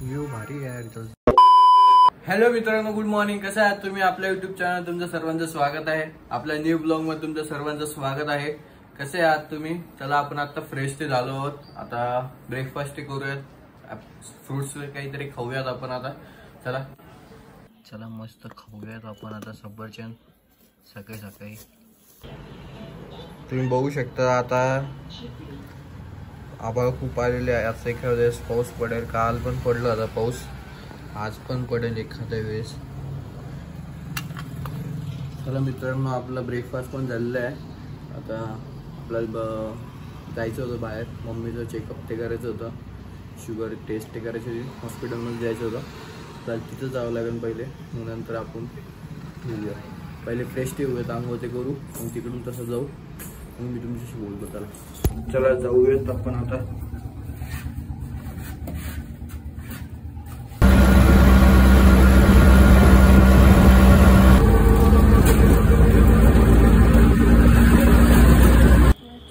View भारी आहे यार इथं. हॅलो मित्रांनो, गुड मॉर्निंग. कसं आहात तुम्ही? आपल्या युट्यूब चॅनल तुमचं सर्वांचं स्वागत आहे. आपल्या न्यू ब्लॉग मध्ये तुमचं सर्वांचं स्वागत आहे. कसे आहात तुम्ही? चला, आपण आता फ्रेश ते झालो आहोत. आता ब्रेकफास्ट करूयात, फ्रुट्स काहीतरी खाऊयात आपण आता. चला मस्त खाऊयात आपण आता सफरचंद सकाळी सकाळी. तुम्ही बघू शकता आता आभाळ खूप आलेले आहे. आज एखाद्या वेळेस पाऊस पडेल. काल पण पडला आता पाऊस, आज पण पडेल एखाद्या वेळेस. चला मित्रांनो, आपला ब्रेकफास्ट पण झालेला आहे. आता आपल्याला जायचं होतं बाहेर. मम्मीचं चेकअप ते करायचं होतं, शुगर टेस्ट ते करायची होती, हॉस्पिटलमध्ये जायचं होतं. तर तिथं जावं लागेल पहिले, मग नंतर आपण घेऊया. पहिले फ्रेश ते होऊयात, आंघोळ ते करू, मग तिकडून तसं जाऊ. मग मी तुमच्याशी बोलतो. चला जाऊयात आपण आता.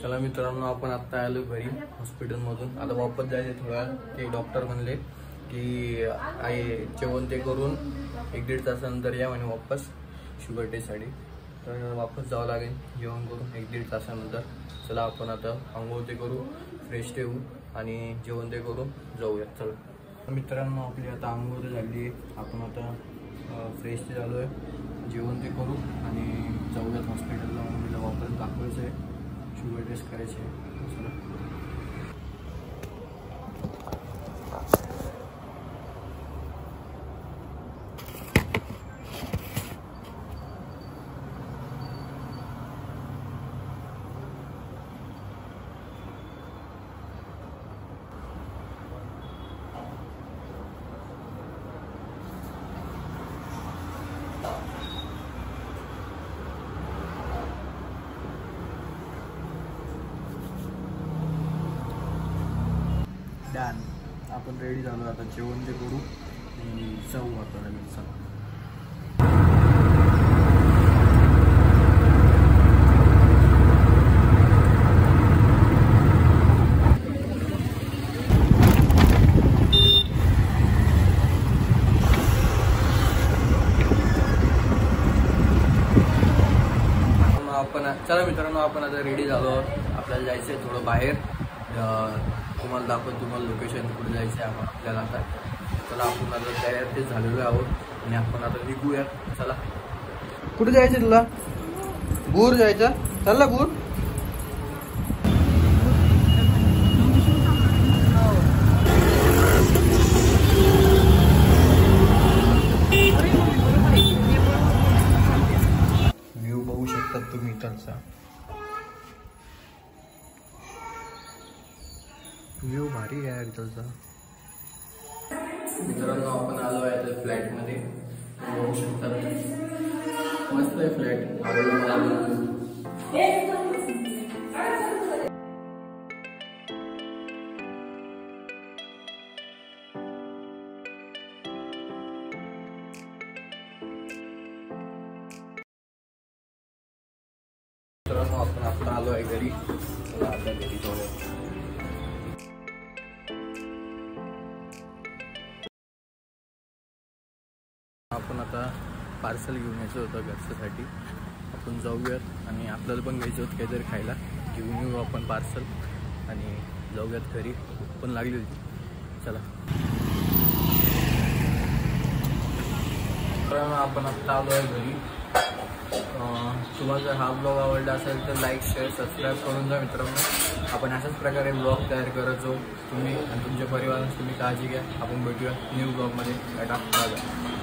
चला मित्रांनो, आपण आता आलो घरी हॉस्पिटलमधून. आता वापस जायचं थोडा. ते डॉक्टर म्हणले की जेवण ते करून 1-1.5 तासानंतर या म्हणे वापस शुगर टेस्टसाठी. तर वापस जावं लागेल जेवण करून 1-1.5 तासानंतर. चला आपण आता आंघोळ ते करू, फ्रेश ते होऊ आणि जेवण ते करून जाऊयात. चला मित्रांनो, आपली आता आंघोळ झाली आहे. आपण आता फ्रेश ते झालो आहे, जेवण ते करू आणि जाऊयात हॉस्पिटलला. मम्मीला वापस दाखवायचं आहे, शुगर टेस्ट करायची आहे. चला डन. आपण रेडी झालो. आता जेवण ते करू आणि जाऊ आता लगेच. चला मित्रांनो, आपण आता रेडी झालो आहोत. आपल्याला जायचं आहे थोडं बाहेर. तुम्हाला दाखवतो, तुम्हाला लोकेशन कुठे जायचं आहे आपल्याला आता. चला आपण आता तयार ते झालेलो आहोत आणि आपण आता निघूयात. चला, कुठे जायचं तुला? बूर जायचं. चालला बूर. व्ह्यू बघू शकतात तुम्ही इथलचा. व्ह्यू भारी आहे यार इथलचा. मित्रांनो, आपण आलो आहे फ्लॅटमध्ये. बघू शकतात, मस्त आहे फ्लॅट. आवडलं मला. आपण आता आलो आहे घरी. आता घरी जाऊया. आपण आता पार्सल घेऊन यायचं होतं घरच्यासाठी. आपण जाऊयात आणि आपल्याला पण घ्यायचं होतं काहीतरी खायला. घेऊन येऊ आपण पार्सल आणि जाऊयात घरी. पण लागली होती. चला आपण आत्ता आलो आहे घरी. तुम्हाला जर हा ब्लॉग आवडला असेल तर लाईक, शेअर, सबस्क्राईब करून जा मित्रांनो. आपण अशाच प्रकारे ब्लॉग तयार करत जाऊ. तुम्ही आणि तुमच्या परिवाराची तुम्ही काळजी घ्या. आपण भेटूया न्यू ब्लॉगमध्ये. टाटा.